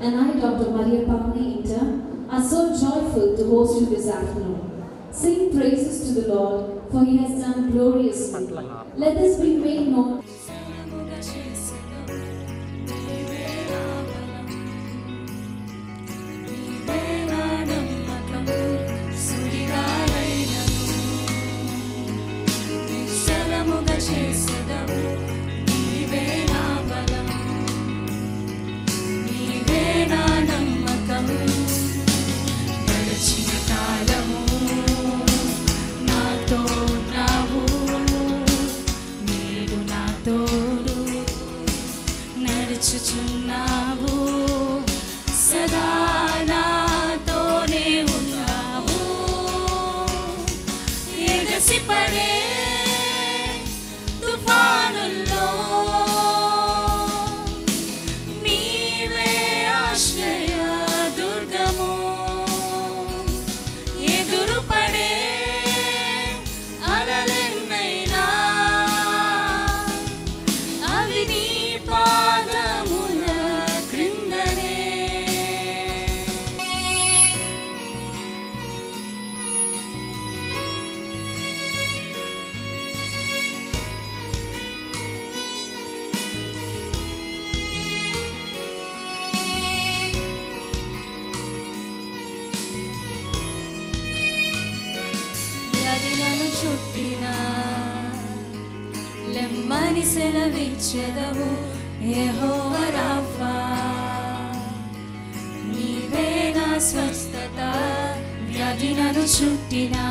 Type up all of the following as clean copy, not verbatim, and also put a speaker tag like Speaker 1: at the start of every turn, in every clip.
Speaker 1: and I, Dr. Maria Pamani Inter, are so joyful to host you this afternoon. Sing praises to the Lord, for He has done gloriously. Let this be made known.
Speaker 2: లెమ్మని సెలవిచ్చెదవు Jehovah Rapha, నీవే నా స్వస్థత. వ్యాధి నన్ను చుట్టినా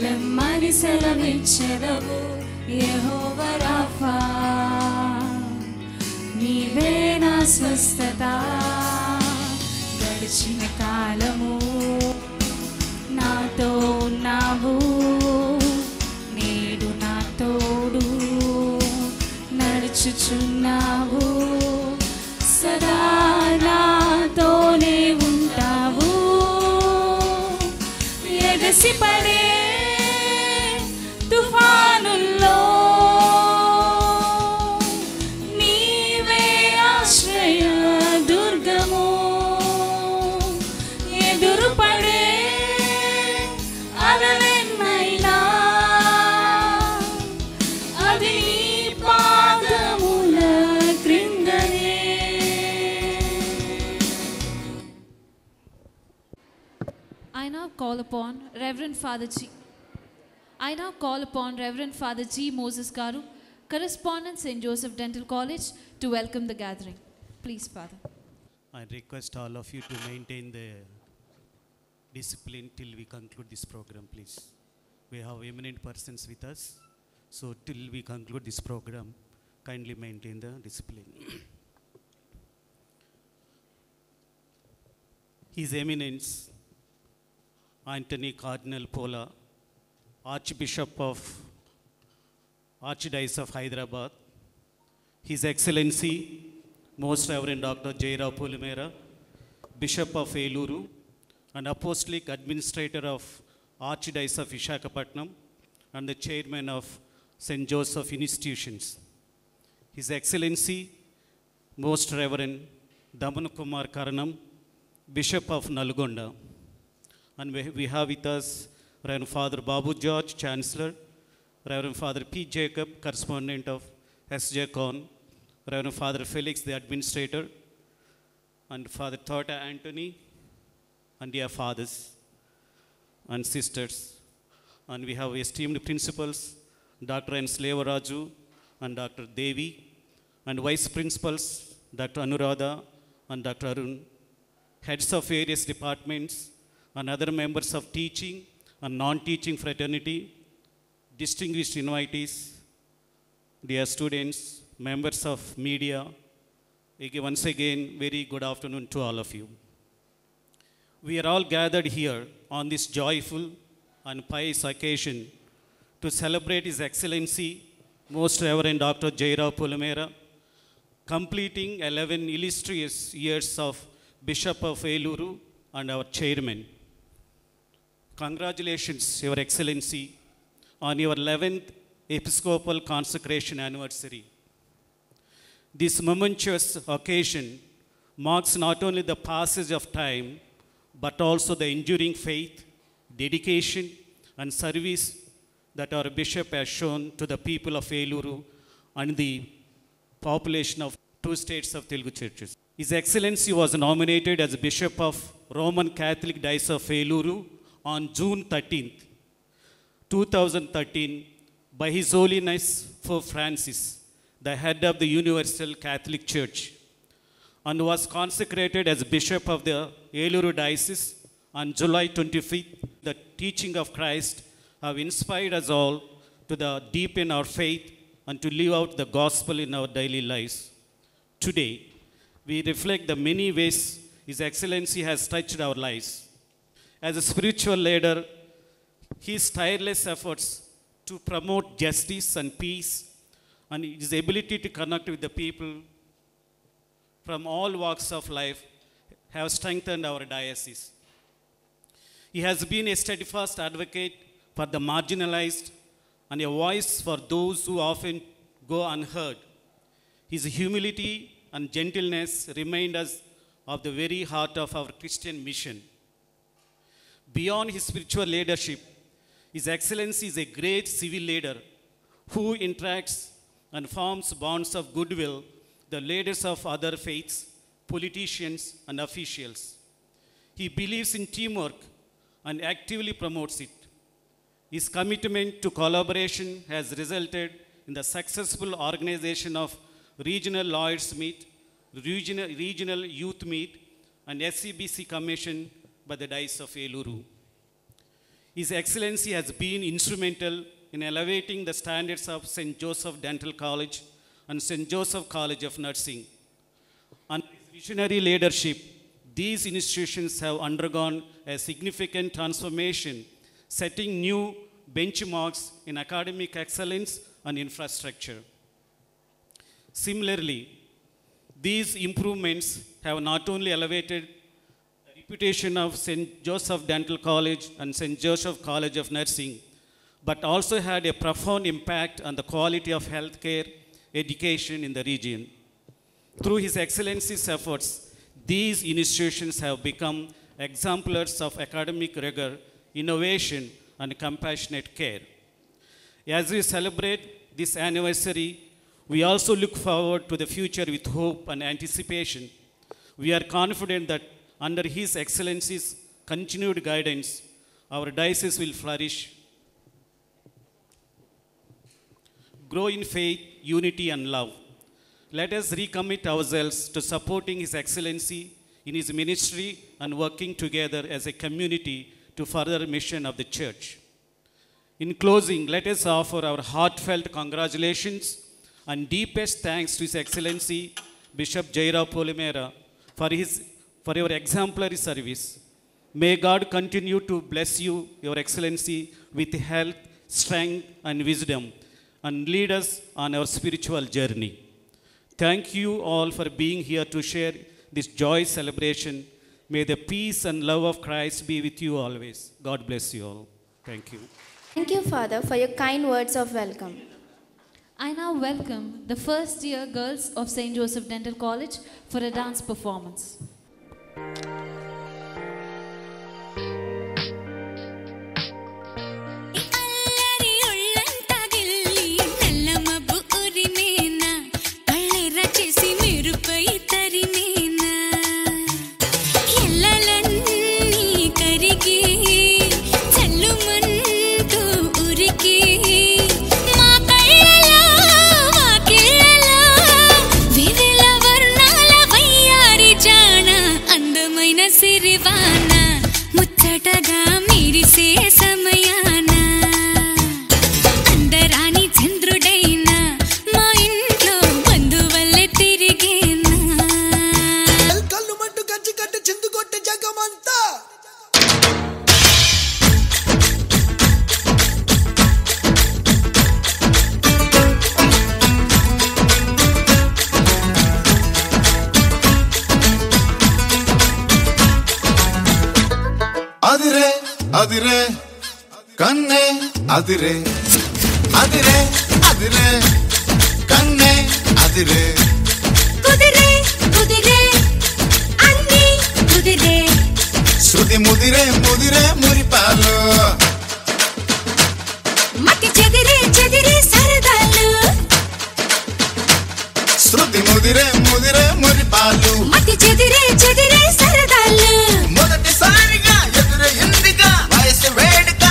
Speaker 2: లెమ్మని సెలవిచ్చెదవు Jehovah Rapha, నీవే నా స్వస్థత. గడిచిన కాలము నాతో ఉన్నావు, నేడు నా తోడు నడుచుచున్నావు. సదా నాతోనే ఉంటావు. ఎగసిపడే తుఫానుల్లో నీవే ఆశ్రయ దుర్గము. ఎదురుపడే అలలెన్నైనా అది నీ పాదముల క్రిందనే.
Speaker 3: I now call upon Reverend Father G. Moses Garu, correspondent St. Joseph Dental College, to welcome the gathering. Please, Father.
Speaker 4: I request all of you to maintain the discipline till we conclude this program, please. We have eminent persons with us, so till we conclude this program, kindly maintain the discipline. His Eminence Anthony Cardinal Pola, Archbishop of Archdiocese of Hyderabad, His Excellency Most Reverend Dr. Jairao Pulimera, Bishop of Eluru and Apostolic Administrator of Archdiocese of Visakhapatnam and the Chairman of St. Joseph Institutions, His Excellency Most Reverend Daman Kumar Karanam, Bishop of Nalgonda, and we have with us Reverend Father Babu George, Chancellor, Reverend Father P. Jacob, correspondent of SJ Con, Reverend Father Felix, the administrator, and Father Thota Anthony, and dear fathers and sisters. And we have esteemed principals, Dr. N. Slevaraju and Dr. Devi, and vice principals, Dr. Anuradha and Dr. Arun, heads of various departments, and other members of teaching and non-teaching fraternity, distinguished invitees, dear students, members of media, once again, very good afternoon to all of you. We are all gathered here on this joyful and pious occasion to celebrate His Excellency, Most Reverend Dr. Jairao Pulimera, completing 11 illustrious years of Bishop of Eluru and our Chairman. Congratulations, Your Excellency, on your 11th Episcopal Consecration Anniversary. This momentous occasion marks not only the passage of time, but also the enduring faith, dedication, and service that our bishop has shown to the people of Eluru and the population of 2 states of Telugu churches. His Excellency was nominated as Bishop of Roman Catholic Diocese of Eluru on June 13th, 2013 by His Holiness Pope Francis, the head of the Universal Catholic Church, and was consecrated as Bishop of the Eluru Diocese on July 25th. The teaching of Christ have inspired us all to deepen our faith and to live out the gospel in our daily lives. Today, we reflect the many ways His Excellency has touched our lives. As a spiritual leader, his tireless efforts to promote justice and peace and his ability to connect with the people from all walks of life have strengthened our diocese. He has been a steadfast advocate for the marginalized and a voice for those who often go unheard. His humility and gentleness remind us of the very heart of our Christian mission. Beyond his spiritual leadership, His Excellency is a great civil leader who interacts and forms bonds of goodwill with the leaders of other faiths, politicians, and officials. He believes in teamwork and actively promotes it. His commitment to collaboration has resulted in the successful organization of Regional Lawyers Meet, Regional Youth Meet, and SCBC Commission by the Diocese of Eluru. His Excellency has been instrumental in elevating the standards of St. Joseph Dental College and St. Joseph College of Nursing. Under his visionary leadership, these institutions have undergone a significant transformation, setting new benchmarks in academic excellence and infrastructure. Similarly, these improvements have not only elevated the reputation of St. Joseph Dental College and St. Joseph College of Nursing, but also had a profound impact on the quality of healthcare education in the region. Through His Excellency's efforts, these institutions have become exemplars of academic rigor, innovation, and compassionate care. As we celebrate this anniversary, we also look forward to the future with hope and anticipation. We are confident that under His Excellency's continued guidance, our diocese will flourish, grow in faith, unity, and love. Let us recommit ourselves to supporting His Excellency in his ministry and working together as a community to further the mission of the Church. In closing, let us offer our heartfelt congratulations and deepest thanks to His Excellency Bishop Jairao Pulimera for your exemplary service. May God continue to bless you, Your Excellency, with health, strength, and wisdom, and lead us on our spiritual journey. Thank you all for being here to share this joy celebration. May the peace and love of Christ be with you always. God bless you all. Thank you.
Speaker 5: Thank you, Father, for your kind words of welcome.
Speaker 3: I now welcome the first year girls of St. Joseph Dental College for a dance performance.
Speaker 6: అదిరే కన్నే అదిరే అదిరే అదిరే కన్నే అదిరే
Speaker 2: కుదిరే కుదిరే ముదిరే
Speaker 6: శృతి ముదిరే ముదిరే మురిపాలు
Speaker 2: మతి చెదిరే చెదిరే సరదాలు
Speaker 6: శృతి ముదిరే ముదిరే మురిపాలు
Speaker 2: మతి చెదిరే చెదిరే సరదాలు
Speaker 6: మొదటిసారిగా ఎదురు ఇందిగా వయసు వేడుక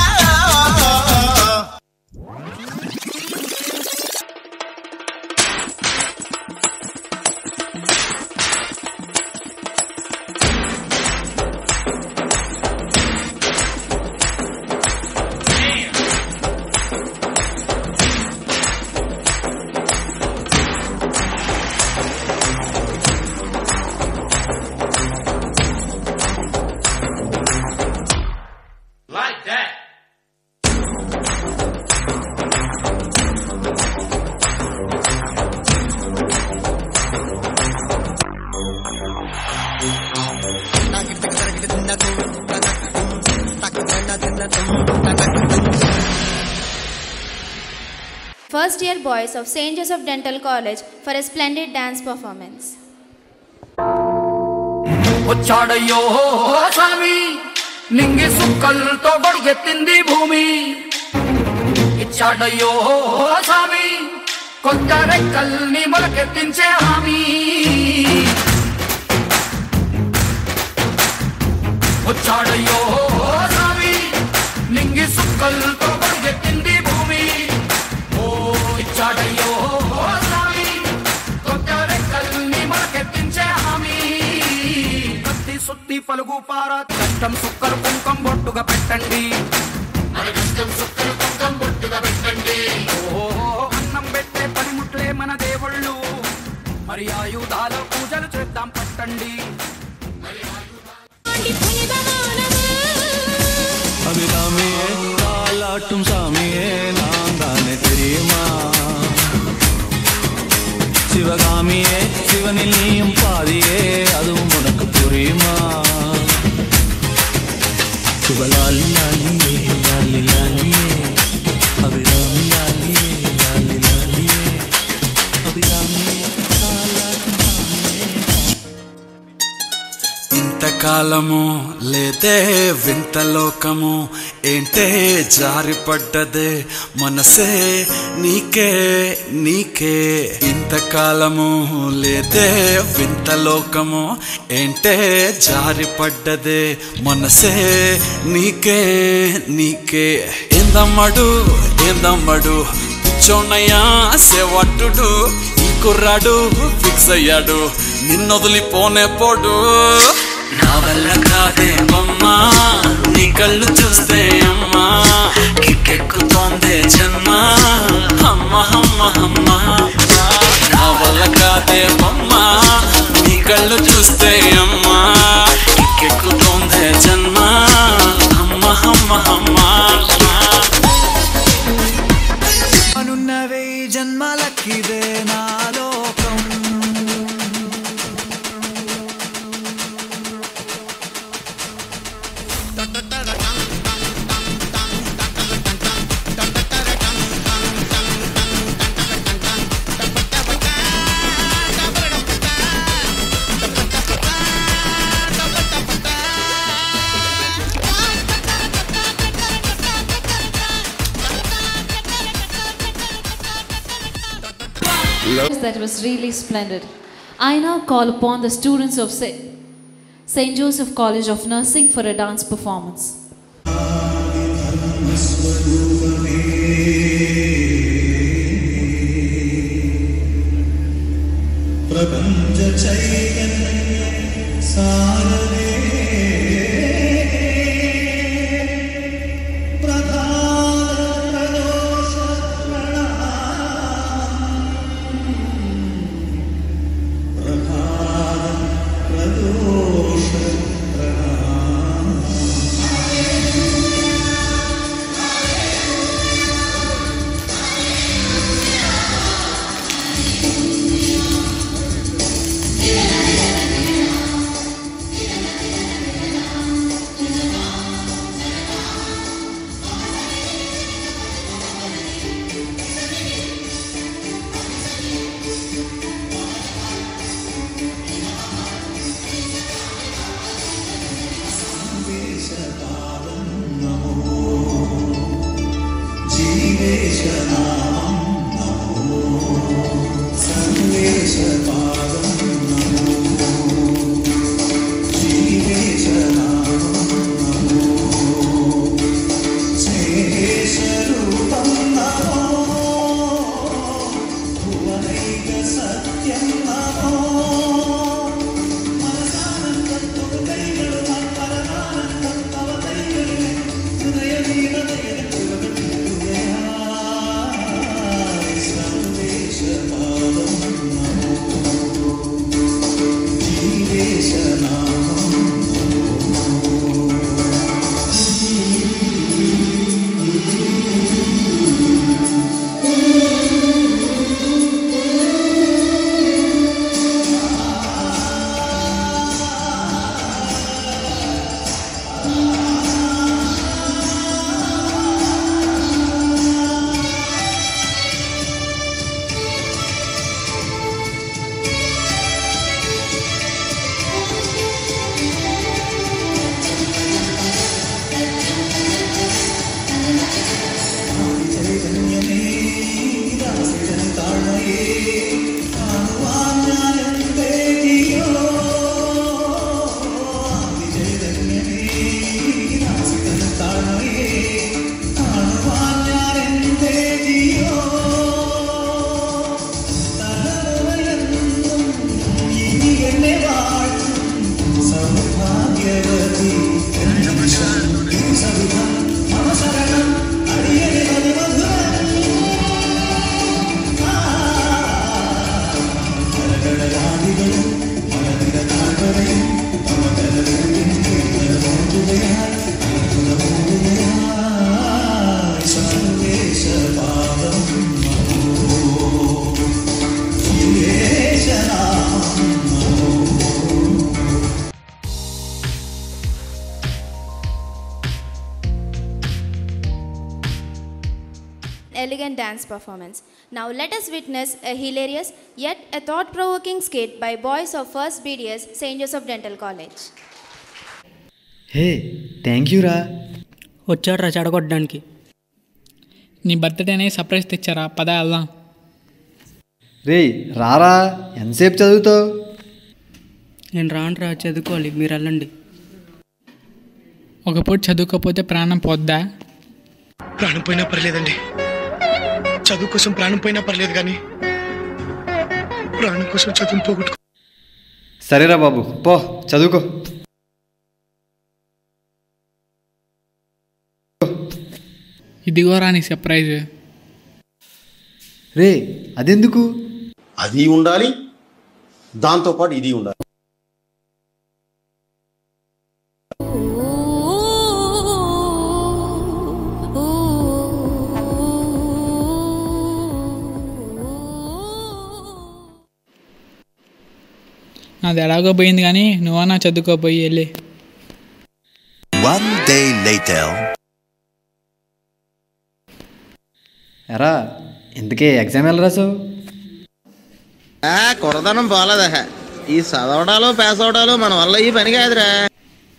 Speaker 5: First year boys of St. Joseph Dental College for a splendid dance performance.
Speaker 7: వచ్చాడయ్యో స్వామి నింగి సుక్కలతో బడిగెత్తింది భూమి ఇచ్చాడయ్యో స్వామి కొత్త రెక్కల్ని మొలకెత్తించే హామీ వచ్చాడయ్యో స్వామి నింగి సుక్కలతో బడిగెత్తింది భూమి ఇచ్చాడయ్యో స్వామి కొత్త రెక్కల్ని మొలకెత్తించే హామీ కత్తి సుత్తి పలుగు పార కష్టం సుక్కలు కుంకం బొట్టుగా పెట్టండి కష్టం సుక్కలు కుంకం బొట్టుగా పెట్టండి అన్నం పెట్టే పనిముట్లే మన దేవుళ్ళు మరి ఆయుధాల పూజలు చేద్దాం పట్టండి
Speaker 8: அபிராமியே தாலாட்டும் சாமியே நான் தானே தெரியுமா சிவகாமியே சிவனில் நீயும் பாதியே அதுவும் உனக்கு புரியுமா சிவலாலி லாலியே லாலி லாலியே அபிராமி லாலியே லாலி லாலியே அபிராமியே தாலாட்டும் சாமியே
Speaker 9: ఇంతకాలము లేదే వింత లోకము ఏంటే జారిపడ్డదే మనసే నీకే నీకే ఇంతకాలము లేదే వింత లోకము ఏంటే జారిపడ్డదే మనసే నీకే నీకే ఏందమ్మడు ఏందమ్మడు పిచ్చోన్నయ్యా సేవట్టుడు ఈ కుర్రాడు ఫిక్స్ అయ్యాడు నిన్నొదిలిపోనే పోడు నా వల్ల కాదే బొమ్మా నీ కళ్ళు చూస్తే అమ్మా కిక్కెక్కుతోందే జన్మ అమ్మ అమ్మ అమ్మ నా వల్ల కాదే బొమ్మా నీ కళ్ళు చూస్తే అమ్మా కిక్కెక్కుతోందే జన్మ అమ్మ అమ్మ అమ్మ
Speaker 8: అనున్నవే జన్మలకిదే నా లోకం
Speaker 3: That was really splendid. I now call upon the students of St. Joseph College of Nursing for a dance performance.
Speaker 5: Elegant dance performance. Now let us witness a hilarious yet a thought-provoking skit by boys of First BDS St. Joseph Dental College.
Speaker 10: Hey thank you రా.
Speaker 11: వచ్చాడు రా చెడగొట్టడానికి. నీ బర్త్డేనే surprise తెచ్చారా, పద వెళ్దాం.
Speaker 10: రే రారా, ఎంతసేపు చదువుతావు?
Speaker 11: నేను రానురా, చదువుకోవాలి, మీరు వెళ్ళండి. ఒక పూట చదువుకోకపోతే ప్రాణం పోద్దా?
Speaker 12: ప్రాణం పోయినా పర్లేదండి, చదువు కోసం ప్రాణం పోయినా పర్లేదు, కానీ ప్రాణం కోసం చదువు పోగొట్టుకో.
Speaker 10: సరేరా బాబు, పో చదువుకో.
Speaker 11: ఇదిగోరా నీ సర్ప్రైజ్.
Speaker 10: రే అదెందుకు?
Speaker 13: అది ఉండాలి, దాంతోపాటు ఇది ఉండాలి.
Speaker 11: నాది ఎలాగో పోయింది, కానీ నువ్వన్నా చదువుకోపోయి వెళ్ళి.
Speaker 14: One day later.
Speaker 10: ఎరా ఇంతకీ ఎగ్జామ్ ఎలా రాసావు?
Speaker 15: కొరదనం పోలేదా, ఈ చదవడాలు పాస్ అవడాలు మన వల్ల ఈ పని కాదురా.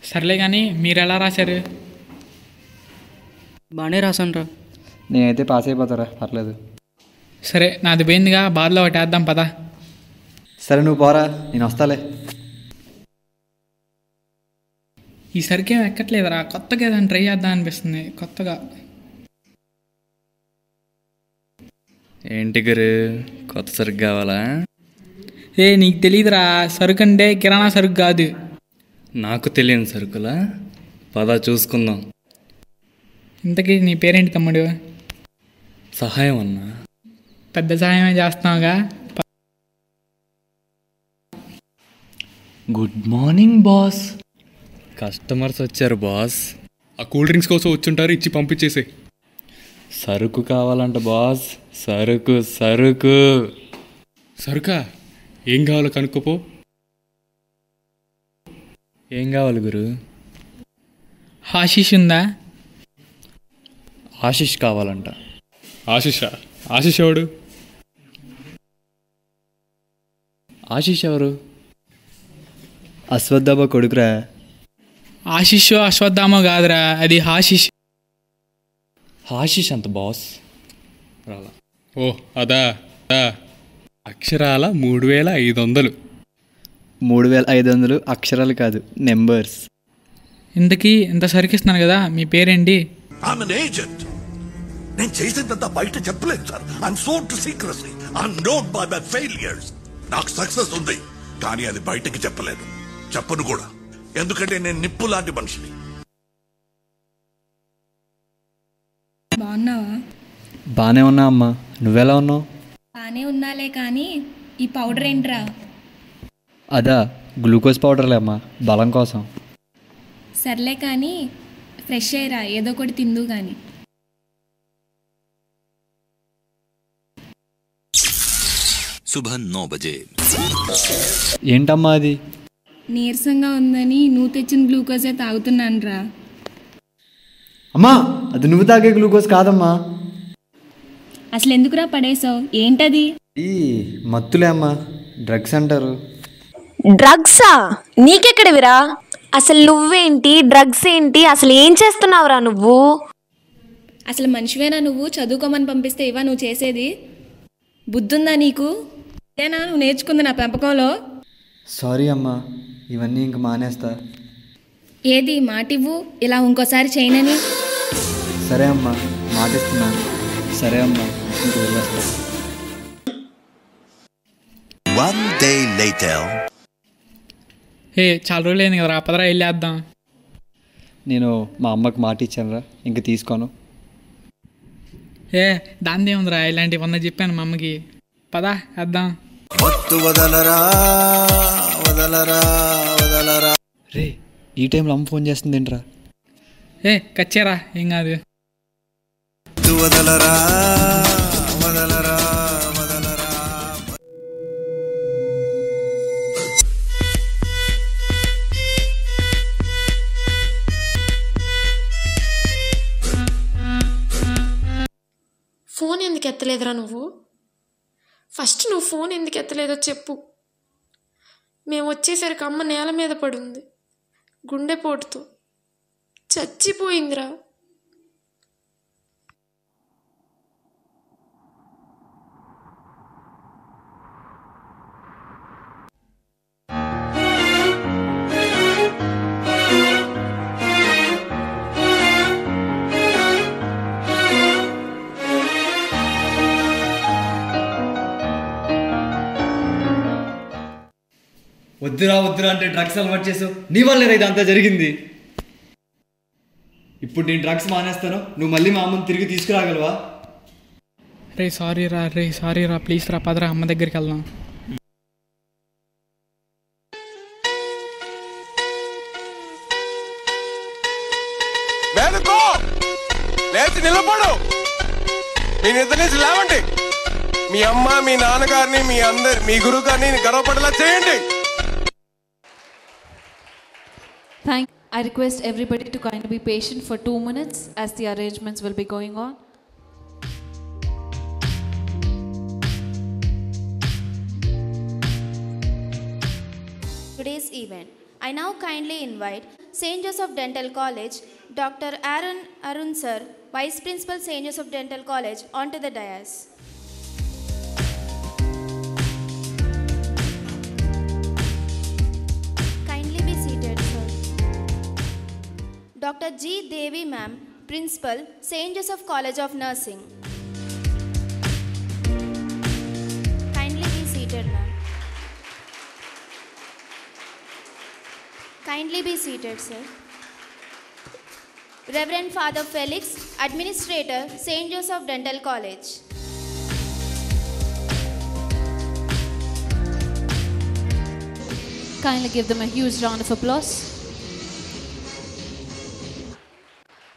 Speaker 11: సర్లే కానీ మీరు ఎలా రాశారు?
Speaker 16: బాగానే రాసాను రా.
Speaker 10: నేనైతే పాస్ అయిపోతారా, పర్లేదు.
Speaker 11: సరే నాది పోయిందిగా, బాధలో ఒకటి వేద్దాం పదా.
Speaker 10: సరే నువ్వు పోరా, నేను వస్తాలే.
Speaker 11: ఈసరికి ఏం ఎక్కట్లేదురా, కొత్తగా ఏదైనా ట్రై చేద్దాం అనిపిస్తుంది. కొత్తగా
Speaker 17: ఏంటి గురు, కొత్త సరుకు కావాలా?
Speaker 11: ఏ నీకు తెలియదురా, సరుకు అంటే కిరాణా సరుకు కాదు.
Speaker 17: నాకు తెలియని సరుకులా, పద చూసుకుందాం.
Speaker 11: ఇంతకీ నీ పేరేంటి తమ్ముడు?
Speaker 17: సహాయం అన్నా.
Speaker 11: పెద్ద సహాయమే చేస్తున్నావుగా.
Speaker 17: Good morning boss. కస్టమర్స్ వచ్చారు బాస్.
Speaker 18: ఆ కూల్ డ్రింక్స్ కోసం వచ్చుంటారు, ఇచ్చి పంపించేసే.
Speaker 17: సరుకు కావాలంట బాస్, సరుకు సరుకు.
Speaker 18: సరుకా? ఏం కావాలో కనుక్కోపో.
Speaker 17: ఏం కావాలి గురు?
Speaker 11: ఆశీష్ ఉందా?
Speaker 17: ఆశీష్ కావాలంట.
Speaker 18: ఆశీషా? ఆశీష్ ఎవడు?
Speaker 17: ఆశీష్ ఎవరు?
Speaker 10: అశ్వత్థామ కొడుకురా.
Speaker 11: ఆశీష్ అశ్వత్థామ కాదురా, అది హాశీష్.
Speaker 17: హాశీష్ అంత బాస్.
Speaker 18: రాలా. ఓ అదా అక్షరాల 3500.
Speaker 10: 3500 అక్షరాలు కాదు, నెంబర్స్.
Speaker 11: ఇంతకీ ఇంత సరికిస్తున్నాను కదా, మీ పేరేంటి?
Speaker 16: I'm an agent. నేను చేసేదంతా బయట చెప్పలేదు sir. I'm sold to secrecy. I'm known by my failures. నాకు సక్సెస్ ఉంది, కానీ అది బయటకి చెప్పలేదు. చెప్పను కూడా, ఎందుకంటే నేను నిప్పు లాంటి మనిషిని.
Speaker 19: బాగున్నావా?
Speaker 10: బాగానే ఉన్నా అమ్మా, నువ్వెలా ఉన్నావు?
Speaker 19: బానే ఉన్నాలే, కానీ ఈ పౌడర్ ఏంట్రా?
Speaker 10: అదా గ్లూకోజ్ పౌడర్లే అమ్మా, బలం కోసం.
Speaker 19: సర్లే కానీ ఫ్రెష్ అయ్యరా, ఏదో ఒకటి తిందు కానీ.
Speaker 14: सुबह 9 बजे.
Speaker 10: ఏంటమ్మా అది?
Speaker 19: నీరసంగా ఉందని నువ్వు తెచ్చిన గ్లూకోజే తాగుతున్నాను రా.
Speaker 10: అమ్మా, అది నువ్వు తాగే గ్లూకోజ్ కాదమ్మా.
Speaker 19: అసలు ఎందుకురా పడేసావు? ఏంటది?
Speaker 10: ఈ మత్తులే అమ్మా, డ్రగ్స్ అంటారు.
Speaker 20: డ్రగ్సా? నీకెక్కడవిరా? అసలు నువ్వేంటి, డ్రగ్స్ ఏంటి, అసలు ఏం చేస్తున్నావురా నువ్వు?
Speaker 19: అసలు మనిషివేనా నువ్వు? చదువుకోమని పంపిస్తే ఇవా నువ్వు చేసేది? బుద్ధుందా నీకు? ఇదేనా నువ్వు నేర్చుకుంది నా పెంపకంలో?
Speaker 10: సారీ అమ్మా, ఇవన్నీ ఇంక మానేస్తా.
Speaker 19: ఏది మాటివ్వు, ఇలా ఇంకోసారి చేయనని.
Speaker 10: సరే అమ్మా, మాటిస్తున్నాను. సరే అమ్మా, ఇంక వెళ్ళొస్తా.
Speaker 14: 1 day later.
Speaker 11: చాలా రోజులు అయింది కదా, పదరా వెళ్ళేద్దాం.
Speaker 10: నేను మా అమ్మకి మాట ఇచ్చానురా, ఇంక తీసుకోను.
Speaker 11: దాందే ఉందిరా, ఇలాంటివన్నీ చెప్పాను మా అమ్మకి. పదా వేద్దాం.
Speaker 8: వదలరా వదలరా వదలరా.
Speaker 10: రే, ఈ టైంలో అమ్మ ఫోన్ చేస్తుంది ఏంట్రా?
Speaker 11: కచ్చారా, ఏం కాదు.
Speaker 8: వదలరా వదలరా వదలరా.
Speaker 21: ఫోన్ ఎందుకు ఎత్తలేదురా నువ్వు? ఫస్ట్ నువ్వు ఫోన్ ఎందుకు ఎత్తలేదో చెప్పు. మేము వచ్చేసరికి అమ్మ నేల మీద పడుంది, గుండెపోటుతో చచ్చిపోయిందిరా.
Speaker 10: వద్దురా వద్దురా అంటే డ్రగ్స్ అలవాటు చేసావు, నీ వల్లే ఇదంతా జరిగింది. ఇప్పుడు నేను డ్రగ్స్ మానేస్తాను, నువ్వు మళ్ళీ మా అమ్మని తిరిగి తీసుకురాగలవా?
Speaker 11: రే సారీ రా ప్లీజ్ రా, పదరా అమ్మ దగ్గరికి వెళ్దాం.
Speaker 22: లేచి నిలబడు, మీ నిద్ర నుంచి లేవండి. మీ అమ్మ, మీ నాన్నగారిని, మీ గురువు గారిని గర్వపడేలా చేయండి.
Speaker 3: I request everybody to kindly be patient for 2 minutes as the arrangements will be going on.
Speaker 5: Today's event. I now kindly invite St. Joseph Dental College, Dr. Aaron Arun Sir, Vice Principal St. Joseph Dental College, onto the dais. Kindly be seated, sir. Dr. G. Devi Ma'am, Principal, St. Joseph College of Nursing. Kindly be seated, ma'am. Kindly be seated, sir. Reverend Father Felix, Administrator, St. Joseph Dental College.
Speaker 3: Kindly give them a huge round of applause.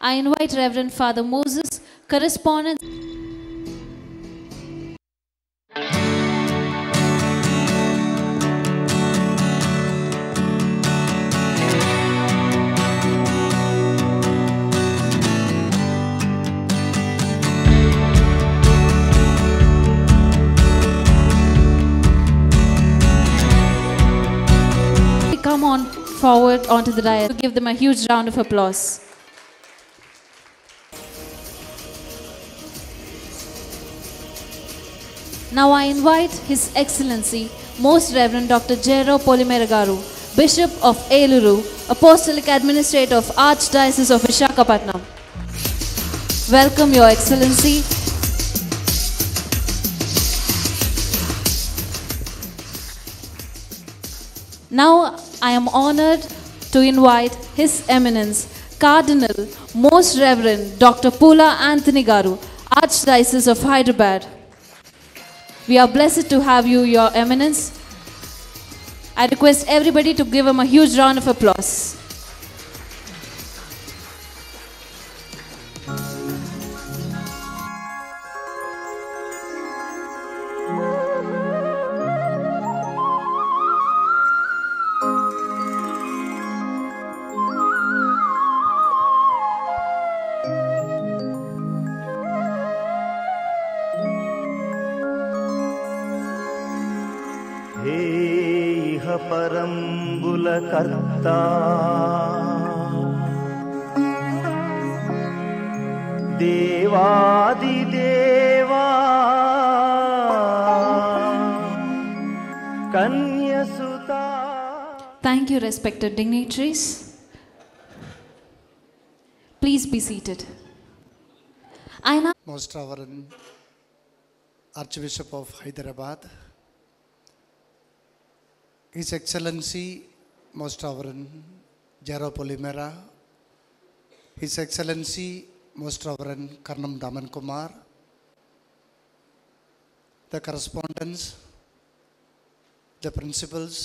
Speaker 3: I invite Reverend Father Moses, correspondent. Come on forward onto the dais. Give them a huge round of applause. Now I invite His Excellency, Most Reverend Dr. Jairo Polimera Garu, Bishop of Eluru, Apostolic Administrator of Archdiocese of Visakhapatnam. Welcome, Your Excellency. Now I am honored to invite His Eminence, Cardinal, Most Reverend Dr. Pula Anthony Garu, Archdiocese of Hyderabad. We are blessed to have you, Your Eminence. I request everybody to give him a huge round of applause.
Speaker 1: పరంబుల కర్త దేవాది దేవా కన్యసుత.
Speaker 3: Thank you, respected dignitaries. Please be seated.
Speaker 4: Most Reverend Archbishop of Hyderabad, His Excellency Most Reverend Jairo Polimera, His Excellency Most Reverend Karnam Daman Kumar, the correspondents, the principals,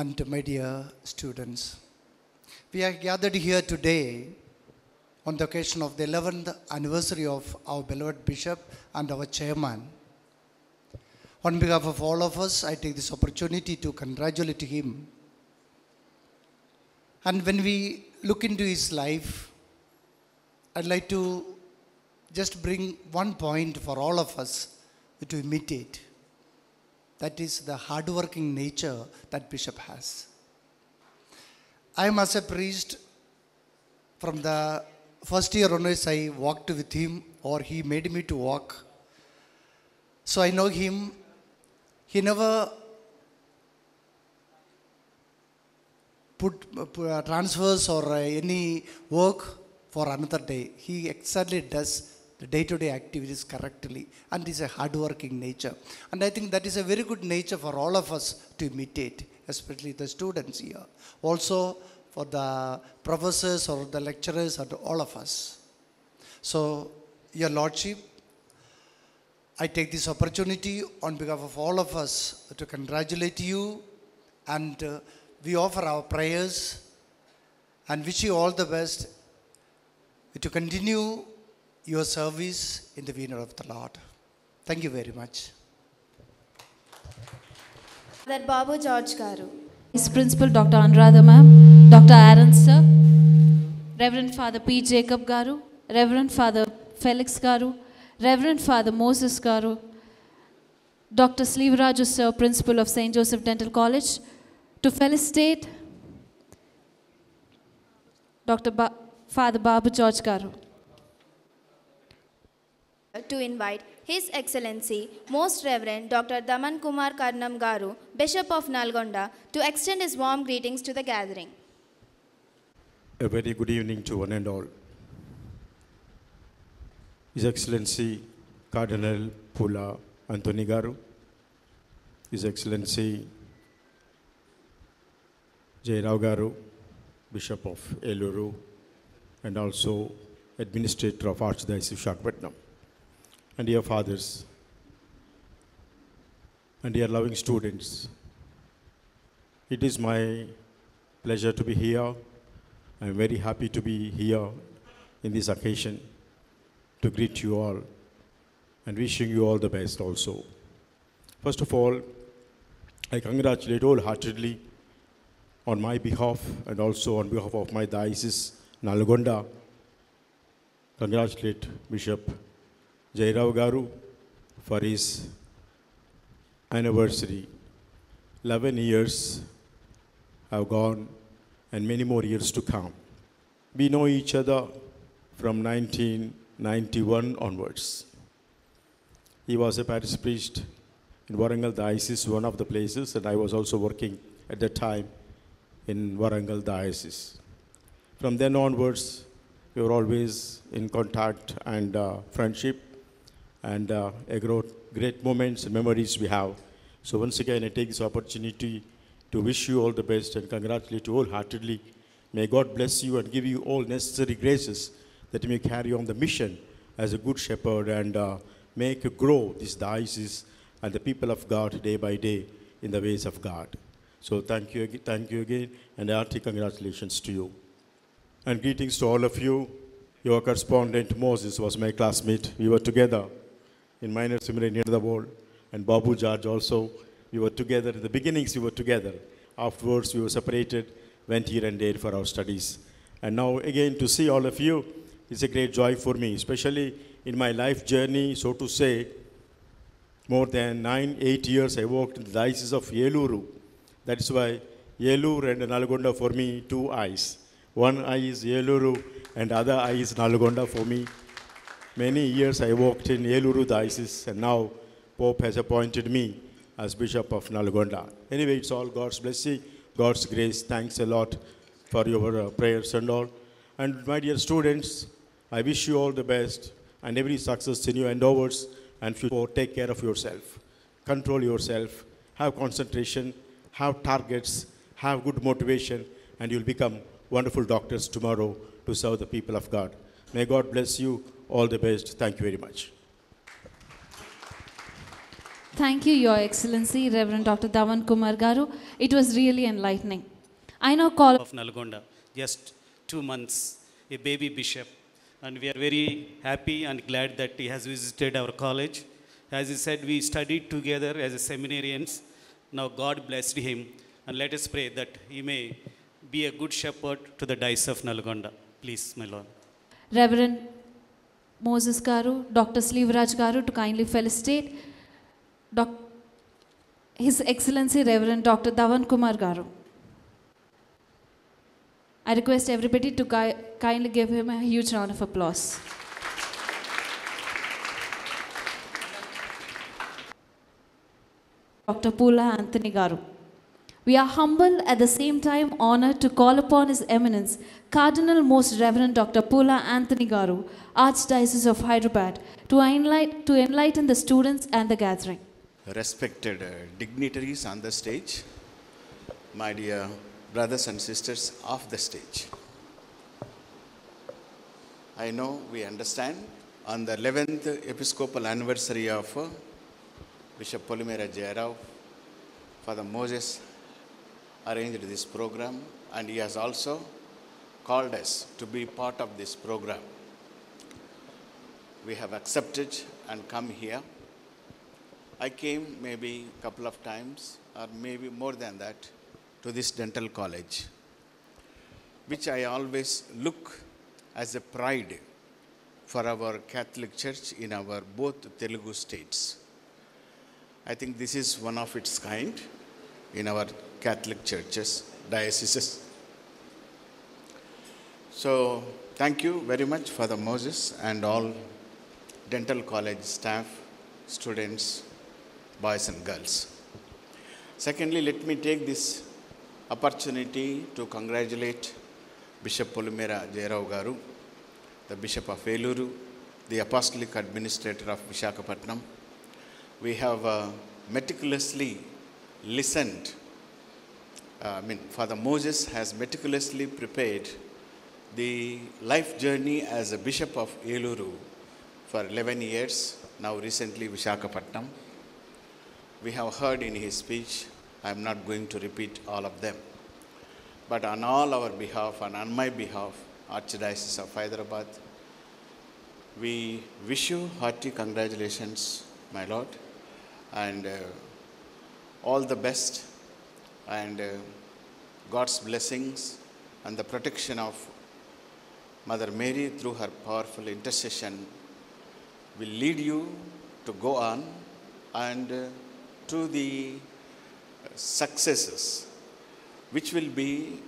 Speaker 4: and my dear students. We are gathered here today on the occasion of the 11th anniversary of our beloved Bishop and our Chairman. On behalf of all of us, I take this opportunity to congratulate him. And when we look into his life, I'd like to just bring one point for all of us to imitate. That is the hardworking nature that Bishop has. I am as a priest, from the first year onwards I walked with him, or he made me to walk. So I know him. He never put transfers or any work for another day. He exactly does the day-to-day activities correctly, and is a hard-working nature. And I think that is a very good nature for all of us to imitate, especially the students here. Also for the professors or the lecturers and all of us. So, Your Lordship, I take this opportunity on behalf of all of us to congratulate you, and we offer our prayers and wish you all the best to continue your service in the vineyard of the Lord. Thank you very much.
Speaker 5: That Babu George Garu.
Speaker 3: His Principal Dr. Anuradha Ma'am, Dr. Aaron Sir, Reverend Father P. Jacob Garu, Reverend Father Felix Garu, Reverend Father Moses Garu, Dr. Slivaraju Sir, Principal of St. Joseph Dental College, to felicitate Dr. Father Babu George Garu.
Speaker 5: To invite His Excellency Most Reverend Dr. Daman Kumar Karnam Garu, Bishop of Nalgonda, to extend his warm greetings to the gathering.
Speaker 23: A very good evening to one and all. His Excellency Cardinal Pula Anthony Garu, His Excellency Jairo Garu, Bishop of Eluru, and also Administrator of Archdiocese of Visakhapatnam, and dear fathers, and dear loving students, it is my pleasure to be here. I am very happy to be here in this occasion to greet you all and wishing you all the best also. First of all, I congratulate wholeheartedly on my behalf and also on behalf of my diocese, Nalgonda, congratulate Bishop Jairo Garu for his anniversary. 11 years have gone and many more years to come. We know each other from 1991 onwards. He was a parish priest in Warangal Diocese, one of the places, and I was also working at that time in Warangal Diocese. From then onwards, we were always in contact and friendship, and great moments and memories we have. So once again, I take this opportunity to wish you all the best and congratulate you wholeheartedly. May God bless you and give you all necessary graces that you may carry on the mission as a good shepherd and make you grow this diocese and the people of God day by day in the ways of God. So thank you again, and hearty congratulations to you. And greetings to all of you. Your correspondent Moses was my classmate. We were together in minor seminary near the wall, and Babu George also. We were together. In the beginnings, we were together. Afterwards, we were separated, went here and there for our studies. And now again, to see all of you is a great joy for me, especially in my life journey, so to say. More than 8 years, I worked in the Diocese of Yeluru. That is why Yeluru and Nalgonda for me, two eyes. One eye is Yeluru and other eye is Nalgonda for me. Many years I worked in Yeluru Diocese, and now Pope has appointed me as Bishop of Nalgonda. Anyway, it's all God's blessing, God's grace. Thanks a lot for your prayers and all. And my dear students, I wish you all the best and every success in your endeavors, and take care of yourself. Control yourself, have concentration, have targets, have good motivation, and you'll become wonderful doctors tomorrow to serve the people of God. May God bless you. All the best. Thank you very much.
Speaker 3: Thank you, Your Excellency, Reverend Dr. Daman Kumar Garu. It was really enlightening. I now call
Speaker 2: of Nalgonda, just 2 months, a baby bishop, and we are very happy and glad that he has visited our college. As he said, we studied together as seminarians. Now God blessed him, and let us pray that he may be a good shepherd to the Diocese of Nalgonda. Please, my Lord.
Speaker 3: Reverend Moses Garu, Dr. Slivaraj Garu to kindly felicitate His Excellency Reverend Dr. Daman Kumar Garu. I request everybody to kindly give him a huge round of applause. Dr. Pula Anthony Garu. We are humble, at the same time honored to call upon His Eminence, Cardinal Most Reverend Dr. Pula Anthony Garu, Archdiocese of Hyderabad, to enlighten the students and the gathering.
Speaker 6: Respected dignitaries on the stage, my dear brothers and sisters off the stage. I know we understand on the 11th Episcopal anniversary of Bishop Polimera Jayarao, Father Moses arranged this program, and he has also called us to be part of this program. We have accepted and come here. I came maybe a couple of times, or maybe more than that, to this dental college, which I always look as a pride for our Catholic Church in our both Telugu states. I think this is one of its kind in our Catholic churches, dioceses. So thank you very much, Father Moses, and all dental college staff, students, boys and girls. Secondly, let me take this opportunity to congratulate Bishop Polimera Jayarao Garu, the Bishop of Eluru, the Apostolic Administrator of Visakhapatnam. We have meticulously listened. Father Moses has meticulously prepared the life journey as a Bishop of Eluru for 11 years, now recently Visakhapatnam. We have heard in his speech, I am not going to repeat all of them. But on all our behalf and on my behalf, Archdiocese of Hyderabad, we wish you hearty congratulations, my Lord, and all the best, and God's blessings and the protection of Mother Mary through her powerful intercession will lead you to go on and to the successes which will be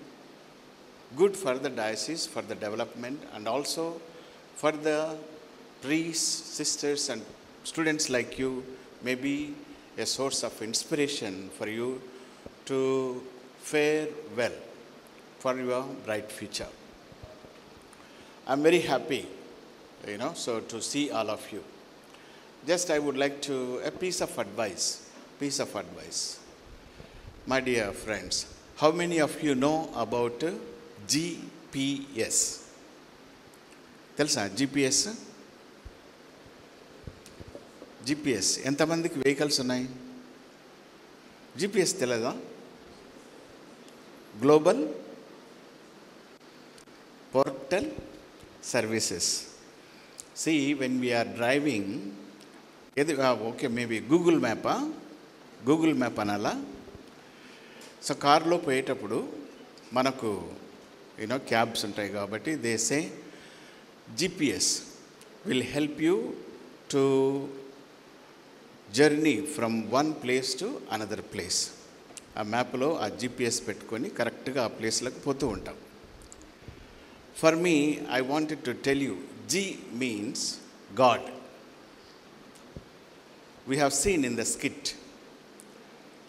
Speaker 6: good for the diocese, for the development, and also for the priests, sisters and students like you may be a source of inspiration for you to fare well for your bright future. I'm very happy, so to see all of you. Just I would like to, a piece of advice. My dear friends, how many of you know about GPS? తెలుసా GPS ఎంతమందికి vehicles ఉన్నాయి? GPS తెలియదా? Global portal services. See, when we are driving, okay, maybe Google Map అనాలా? So కార్లో పోయేటప్పుడు మనకు cabs ఉంటాయి కాబట్టి they say GPS will help you to journey from one place to another place. ఆ మ్యాప్లో ఆ GPS పెట్టుకొని కరెక్ట్గా ఆ ప్లేస్లకు పోతూ ఉంటాం. For me, I wanted to tell you, G means God. We have seen in the skit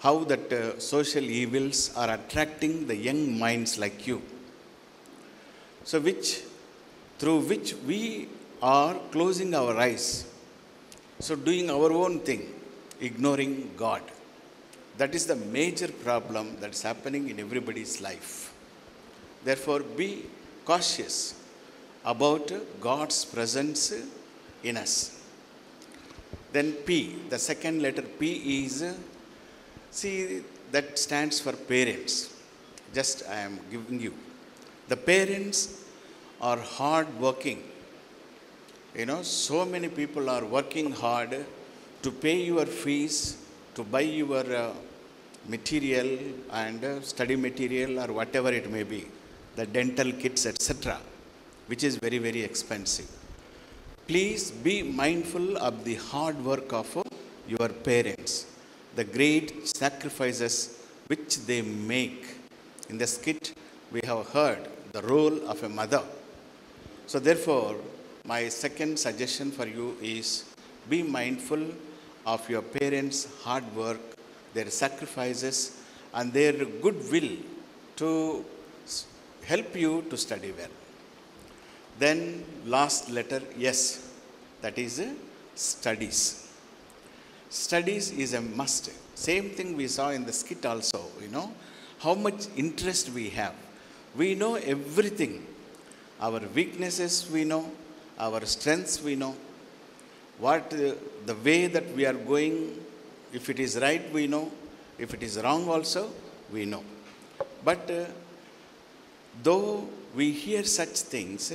Speaker 6: how that social evils are attracting the young minds like you. So through which we are closing our eyes. So doing our own thing, ignoring God. That is the major problem that is happening in everybody's life. Therefore, be cautious about God's presence in us. Then P, the second letter P is, see, that stands for parents. Just I am giving you. The parents are hard working. So many people are working hard to pay your fees, to buy your material and study material or whatever it may be, the dental kits, etc., which is very, very expensive. Please be mindful of the hard work of your parents, the great sacrifices which they make. In the skit, we have heard the role of a mother. So therefore, my second suggestion for you is be mindful of your parents' hard work, their sacrifices, and their goodwill to help you to study well. Then last letter S, that is studies. Studies is a must. Same thing we saw in the skit also, how much interest we have. We know everything. Our weaknesses we know, our strengths we know. What the way that we are going, if it is right we know, if it is wrong also we know. But though we hear such things,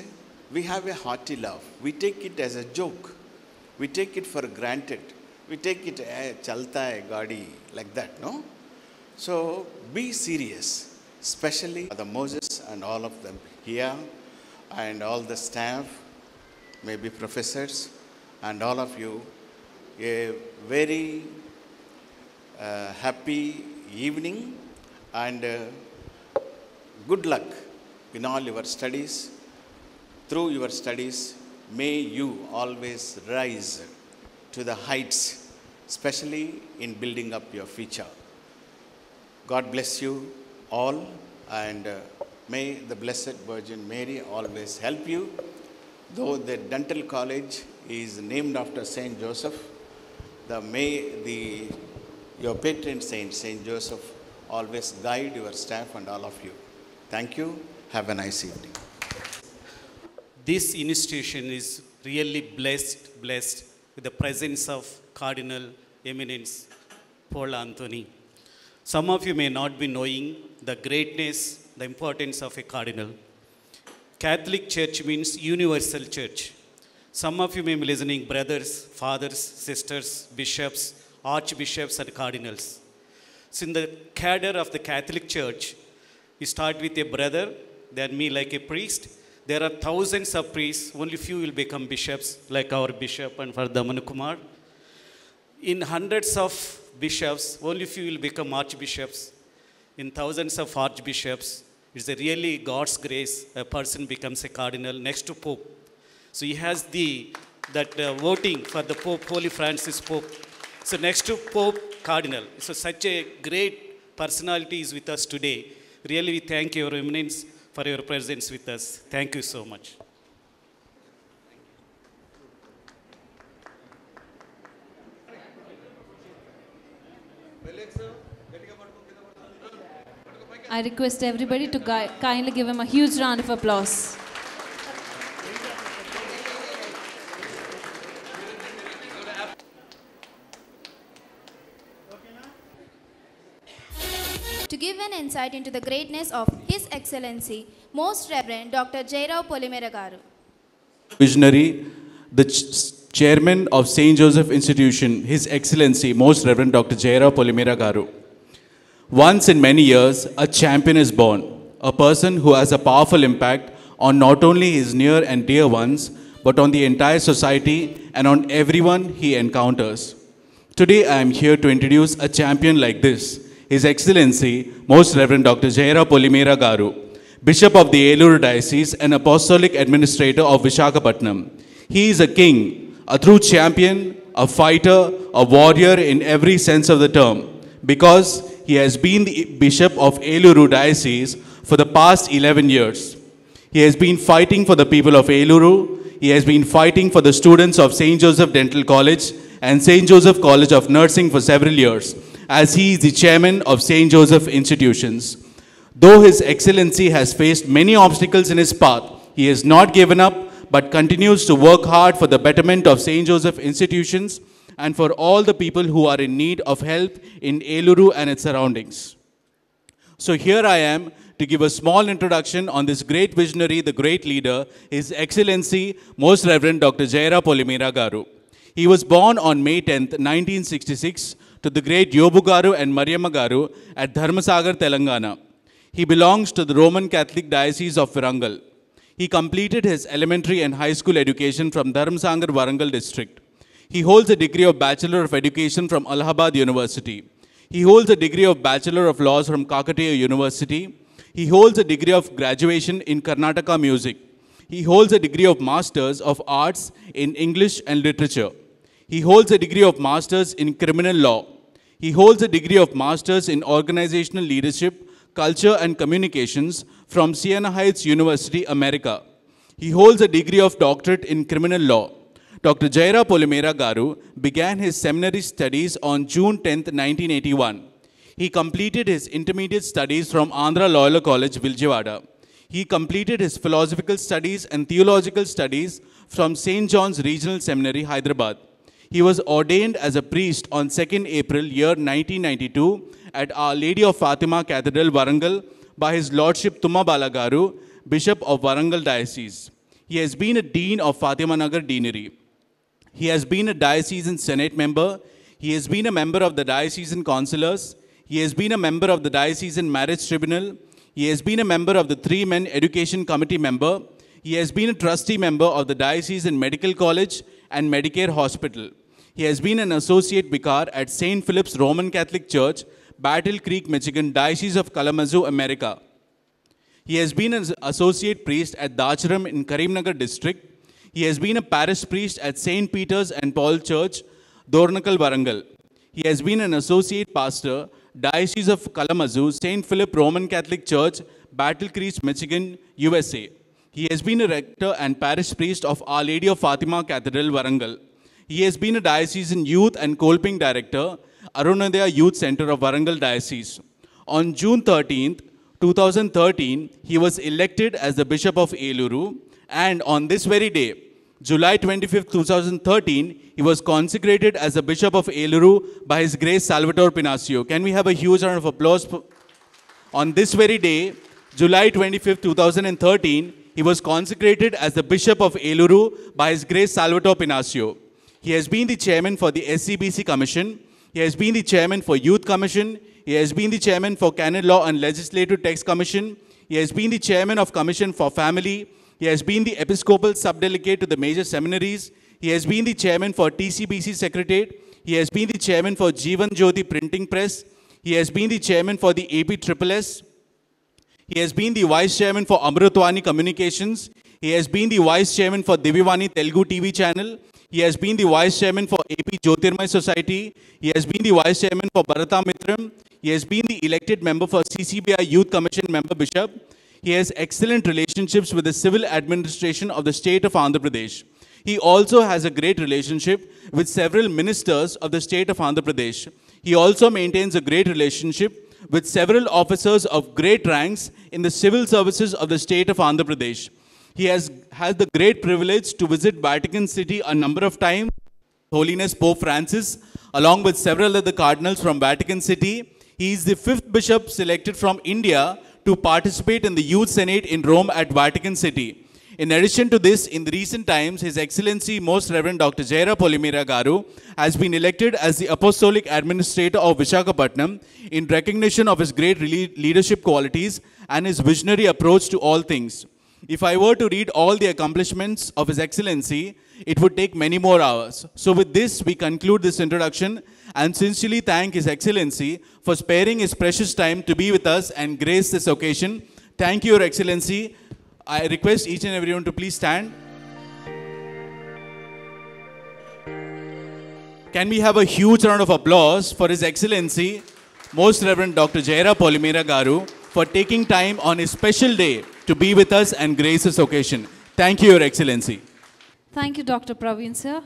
Speaker 6: we have a hearty laugh. We take it as a joke. We take it for granted. We take it, chalta hai gaadi, like that, no? So be serious, especially the Moses and all of them here, and all the staff, maybe professors, and all of you. A very happy evening, and good luck in all your studies. Through your studies, may you always rise to the heights, especially in building up your future. God bless you all, and may the Blessed Virgin Mary always help you. Though the dental college is named after Saint Joseph, your patron saint, Saint Joseph, always guide your staff and all of you. Thank you. Have a nice evening.
Speaker 2: This institution is really blessed with the presence of Cardinal Eminence Paul Anthony. Some of you may not be knowing the greatness, the importance of a cardinal. Catholic Church means universal church. Some of you may be listening, brothers, fathers, sisters, bishops, archbishops and cardinals. So in the cadre of the Catholic Church, you start with a brother, then me like a priest. There are thousands of priests, only few will become bishops, like our bishop and for Daman Kumar. In hundreds of bishops, only few will become archbishops. In thousands of archbishops, it's really God's grace, a person becomes a cardinal next to Pope. So he has the that voting for the Pope, Holy Francis Pope. So next to Pope, Cardinal. So such a great personality is with us today. Really, we thank Your Eminence for your presence with us. Thank you so much.
Speaker 3: I request everybody to kindly give him a huge round of applause.
Speaker 5: To give an insight into the greatness of His Excellency, Most Reverend Dr. Jairao Polimera Garu.
Speaker 7: Visionary, the Chairman of St. Joseph Institution, His Excellency, Most Reverend Dr. Jairao Polimera Garu. Once in many years, a champion is born, a person who has a powerful impact on not only his near and dear ones, but on the entire society and on everyone he encounters. Today, I am here to introduce a champion like this, His Excellency, Most Reverend Dr. Jairao Polimera Garu, Bishop of the Eluru Diocese and Apostolic Administrator of Visakhapatnam. He is a king, a true champion, a fighter, a warrior in every sense of the term, because he has been the Bishop of Eluru Diocese for the past 11 years. He has been fighting for the people of Eluru. He has been fighting for the students of St. Joseph Dental College and St. Joseph College of Nursing for several years, as he is the chairman of St. Joseph Institutions. Though His Excellency has faced many obstacles in his path, he has not given up, but continues to work hard for the betterment of St. Joseph Institutions and for all the people who are in need of help in Eluru and its surroundings. So here I am to give a small introduction on this great visionary, the great leader, His Excellency, Most Reverend Dr. Jairao Polimera Garu. He was born on May 10th, 1966, to the great Yobu Garu and Mariamma Garu at Dharmasagar, Telangana. He belongs to the Roman Catholic Diocese of Varangal. He completed his elementary and high school education from Dharmasagar, Varangal district. He holds a degree of Bachelor of Education from Allahabad University. He holds a degree of Bachelor of Laws from Kakatiya University. He holds a degree of graduation in Karnataka Music. He holds a degree of Masters of Arts in English and Literature. He holds a degree of Masters in Criminal Law. He holds a degree of Masters in Organizational Leadership, Culture and Communications from Siena Heights University, America. He holds a degree of Doctorate in Criminal Law. Dr. Jairao Polimera Garu began his seminary studies on June 10, 1981. He completed his intermediate studies from Andhra Loyola College, Vijayawada. He completed his philosophical studies and theological studies from St. John's Regional Seminary, Hyderabad. He was ordained as a priest on 2nd April, year 1992 at Our Lady of Fatima Cathedral, Varangal by His Lordship Tumma Bala Garu, Bishop of Varangal Diocese. He has been a Dean of Fatima Nagar Deanery. He has been a diocesan senate member. He has been a member of the diocesan councillors. He has been a member of the diocesan marriage tribunal. He has been a member of the 3 Men Education Committee member. He has been a trustee member of the Diocesan Medical College and Medicare Hospital. He has been an associate vicar at St. Philip's Roman Catholic Church, Battle Creek, Michigan, Diocese of Kalamazoo, America. He has been an associate priest at Dacharam in Karimnagar district. He has been a parish priest at St. Peter's and Paul Church, Dornakal, Varangal. He has been an associate pastor, Diocese of Kalamazoo, St. Philip Roman Catholic Church, Battle Creek, Michigan, USA. He has been a rector and parish priest of Our Lady of Fatima Cathedral, Varangal. He has been a diocesan youth and Kolping director, Arunodaya Youth Center of Varangal Diocese. On June 13th, 2013, he was elected as the Bishop of Eluru, and on this very day, July 25th, 2013, he was consecrated as the Bishop of Eluru by His Grace Salvatore Pinacio. Can we have a huge round of applause? On this very day, July 25th, 2013, he was consecrated as the Bishop of Eluru by His Grace Salvatore Pinacio. He has been the chairman for the SCBC Commission. He has been the chairman for Youth Commission. He has been the chairman for Canon Law and Legislative Text Commission. He has been the chairman of Commission for Family. He has been the Episcopal Subdelegate to the major seminaries. He has been the chairman for TCBC Secretariat. He has been the chairman for Jeevan Jyoti Printing Press. He has been the chairman for the APSSS. He has been the vice chairman for Amrutwani Communications. He has been the vice chairman for Divyavani Telugu TV channel. He has been the Vice Chairman for AP Jyotirmay Society. He has been the Vice Chairman for Bharata Mitram. He has been the elected member for CCBI Youth Commission member Bishop. He has excellent relationships with the civil administration of the state of Andhra Pradesh. He also has a great relationship with several ministers of the state of Andhra Pradesh. He also maintains a great relationship with several officers of great ranks in the civil services of the state of Andhra Pradesh. He has had the great privilege to visit Vatican City a number of times, Holiness Pope Francis, along with several other cardinals from Vatican City. He is the 5th bishop selected from India to participate in the Youth Senate in Rome at Vatican City. In addition to this, in the recent times, His Excellency Most Reverend Dr. Jaira Polimera Garu has been elected as the Apostolic Administrator of Visakhapatnam in recognition of his great leadership qualities and his visionary approach to all things. If I were to read all the accomplishments of His Excellency, it would take many more hours. So with this, we conclude this introduction and sincerely thank His Excellency for sparing his precious time to be with us and grace this occasion. Thank you, Your Excellency. I request each and everyone to please stand. Can we have a huge round of applause for His Excellency, Most Reverend Dr. Jaira Polimera Garu, for taking time on his special day to be with us and grace this occasion. Thank you, Your Excellency.
Speaker 3: Thank you, Dr. Praveen, sir.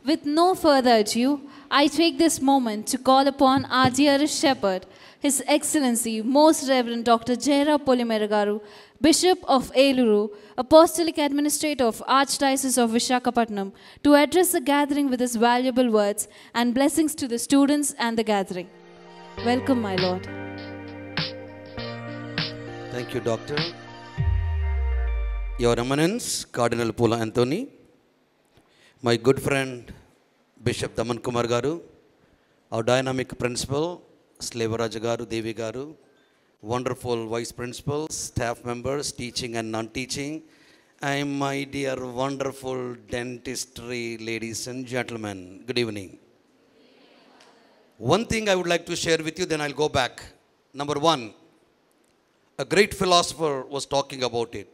Speaker 3: With no further ado, I take this moment to call upon our dearest shepherd, His Excellency, Most Reverend Dr. Jaira Polimera Garu, Bishop of Eluru, Apostolic Administrator of Archdiocese of Visakhapatnam, to address the gathering with his valuable words and blessings to the students and the gathering. Welcome, my Lord.
Speaker 9: Thank you, Doctor. Your Eminence, Cardinal Pula Anthony, my good friend, Bishop Daman Kumar Garu, our dynamic principal, Slavaraja Garu, Devi Garu, wonderful vice principals, staff members, teaching and non-teaching, and my dear wonderful dentistry ladies and gentlemen, good evening. One thing I would like to share with you, then I'll go back. Number one, a great philosopher was talking about it.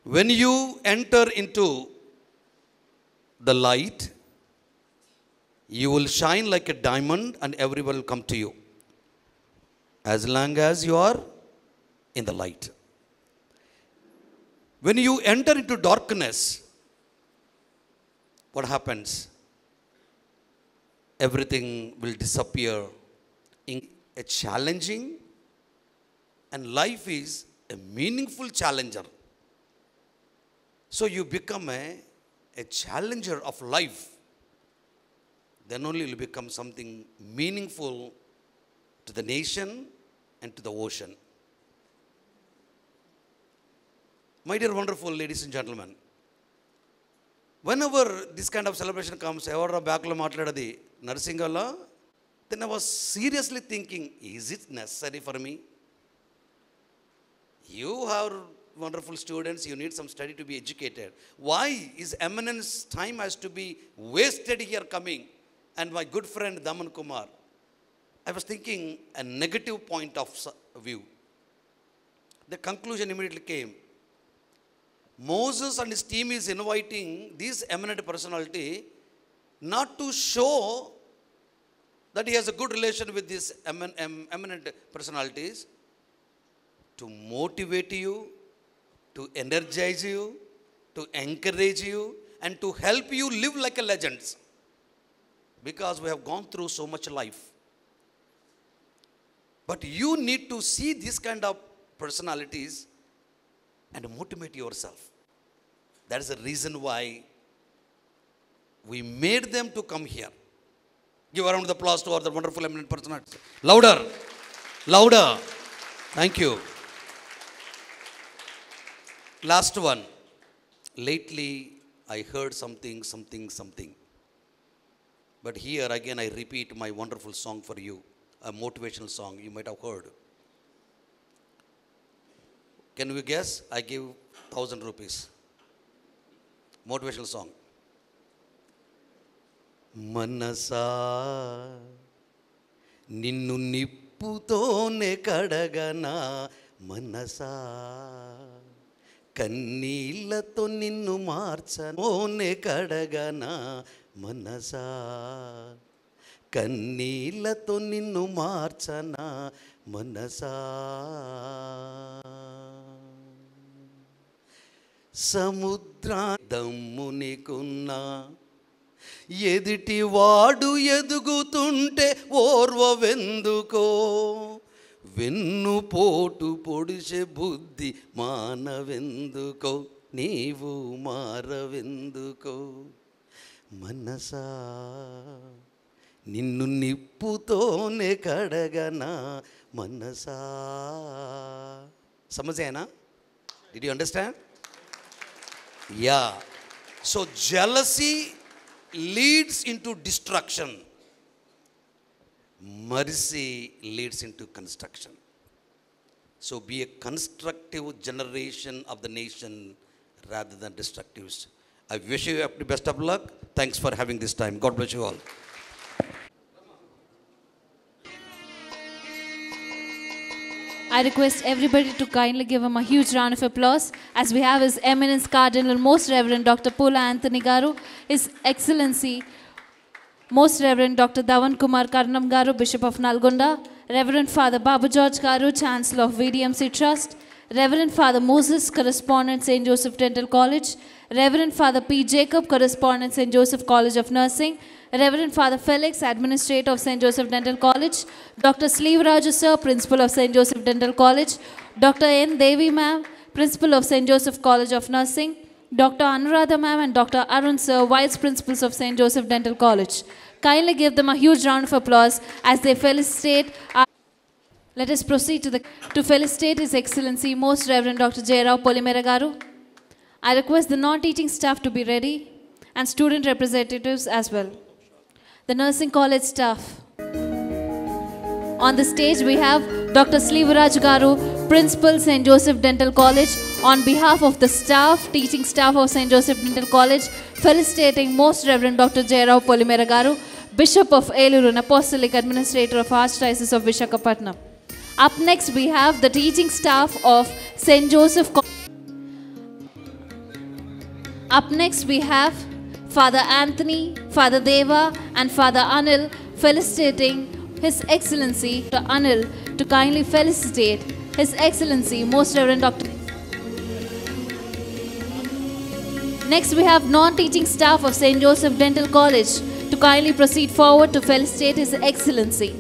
Speaker 9: When you enter into the light, you will shine like a diamond and everyone will come to you, as long as you are in the light. When you enter into darkness, what happens? Everything will disappear. In a challenging, and life is a meaningful challenger. So you become a challenger of life. Then only will become something meaningful to the nation and to the ocean. My dear wonderful ladies and gentlemen, whenever this kind of celebration comes, ever back lo maatladadi Narsingala, then I was seriously thinking, is it necessary for me? You have wonderful students, you need some study to be educated. Why is eminence time has to be wasted here coming? And my good friend Daman Kumar, I was thinking a negative point of view. The conclusion immediately came. Moses and his team is inviting this eminent personality not to show that he has a good relation with these eminent personalities, to motivate you, to energize you, to encourage you, and to help you live like a legend. Because we have gone through so much life. But you need to see this kind of personalities and motivate yourself. That is the reason why we made them to come here. Give a round of applause to all the wonderful eminent personalities. Louder, louder. Thank you. Last one. Lately, I heard something. But here again, I repeat my wonderful song for you. A motivational song you might have heard. Can we guess? I give 1,000 rupees. Motivational song. Manasa ninnu nipputone kadagana manasa కన్నీళ్ళతో నిన్ను మార్చనోనే కడగనా మనసా, కన్నీళ్ళతో నిన్ను మార్చనా మనసా. సముద్రా దమ్మునికున్నా ఎదుటి వాడు ఎదుగుతుంటే ఓర్వవెందుకో, వెన్నుపోటు పొడిసే బుద్ధి మానవెందుకో, నీవు మారవెందుకో మనసా, నిన్ను నిప్పుతోనే కడగనా మనసా. సమజేనా? Did you understand? Yeah. So jealousy leads into destruction, mercy leads into construction. So be a constructive generation of the nation rather than destructives. I wish you the best of luck. Thanks for having this time. God bless you all.
Speaker 3: I request everybody to kindly give him a huge round of applause as we have His Eminence Cardinal Most Reverend Dr. Pula Anthony Garu, His Excellency Most Reverend Dr. Dhawan Kumar Karnam Garu, Bishop of Nalgonda, Reverend Father Babu George Garu, Chancellor of VDMC Trust, Reverend Father Moses, Correspondent St. Joseph Dental College, Reverend Father P. Jacob, Correspondent St. Joseph College of Nursing, Reverend Father Felix, Administrator of St. Joseph Dental College, Dr. Sleeve Raju Sir, Principal of St. Joseph Dental College, Dr. N. Devi Ma'am, Principal of St. Joseph College of Nursing, Dr. Anuradha Ma'am and Dr. Arun Sir, Vice Principals of St. Joseph Dental College. Kindly give them a huge round of applause as they felicitate our... Let us proceed to felicitate His Excellency Most Reverend Dr. Jayarao Polimera Garu. I request the non-teaching staff to be ready and student representatives as well. The nursing college staff. On the stage we have Dr. Slivaraj Garu, Principal St. Joseph Dental College. On behalf of the staff, teaching staff of St. Joseph Dental College, felicitating Most Reverend Dr. Jayarao Polimera Garu, Bishop of Eluru and Apostolic Administrator of Archdiocese of Visakhapatnam. Up next we have the teaching staff of St. Joseph College. Up next we have Father Anthony, Father Deva and Father Anil felicitating His Excellency Dr. Anil to kindly felicitate His Excellency Most Reverend Dr. Next we have non-teaching staff of St. Joseph Dental College to kindly proceed forward to felicitate His Excellency.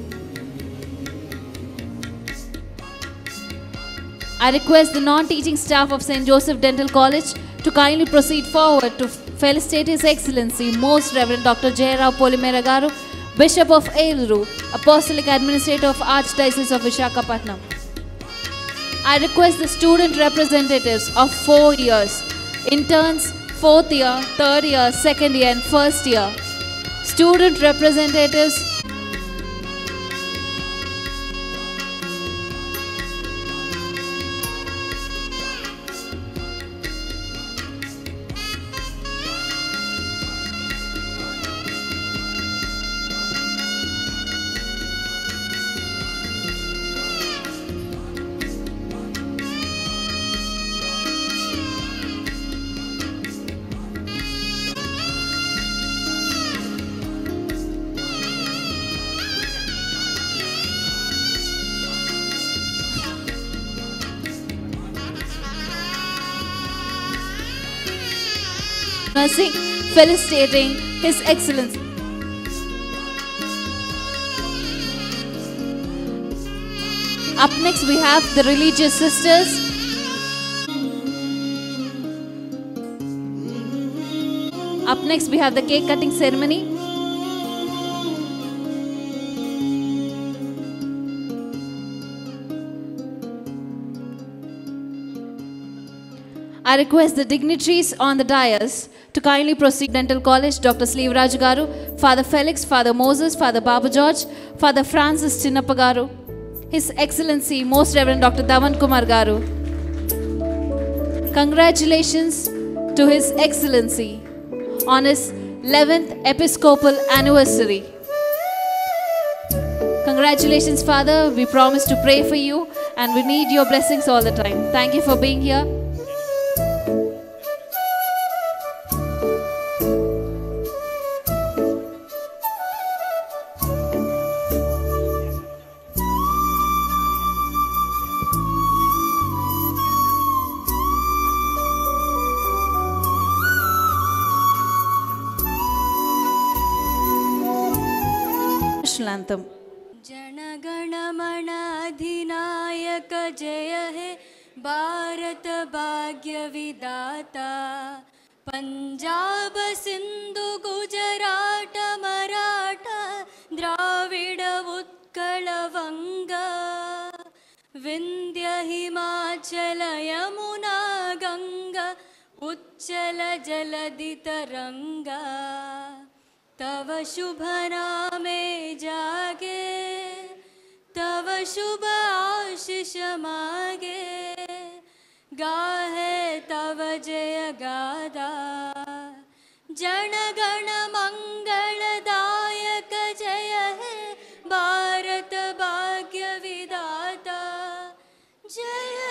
Speaker 3: I request the non-teaching staff of St. Joseph Dental College to kindly proceed forward to felicitate His Excellency Most Reverend Dr. Jayarao Polimera Garu, Bishop of Eluru, Apostolic Administrator of Archdiocese of Visakhapatnam. I request the student representatives of 4 years, interns, 4th year, 3rd year, 2nd year and 1st year. Student representatives, nursing, felicitating His Excellency. Up next we have the religious sisters. Up next we have the cake cutting ceremony. I request the dignitaries on the dais to kindly proceed. Dental College, Dr. Sleeve Raju Garu, Father Felix, Father Moses, Father Babu George, Father Francis Chinnappa Garu, His Excellency Most Reverend Dr. Dhawan Kumar Garu. Congratulations to His Excellency on his 11th Episcopal anniversary. Congratulations, Father. We promise to pray for you and we need your blessings all the time. Thank you for being here. national anthem.
Speaker 12: जनगणमन अधिनायक जय हे भारत भाग्य विधाता पंजाब सिंधु गुजरात मराठा द्राविड उत्कल वंगा विंध्य हिमाचल यमुना गंगा उच्चल जलधि तरंगा तव शुभ नामे जागे तव शुभ आशीष मागे गाहे तव जय गादा जनगण मंगलदायक जय हे भारत भाग्य विधाता जय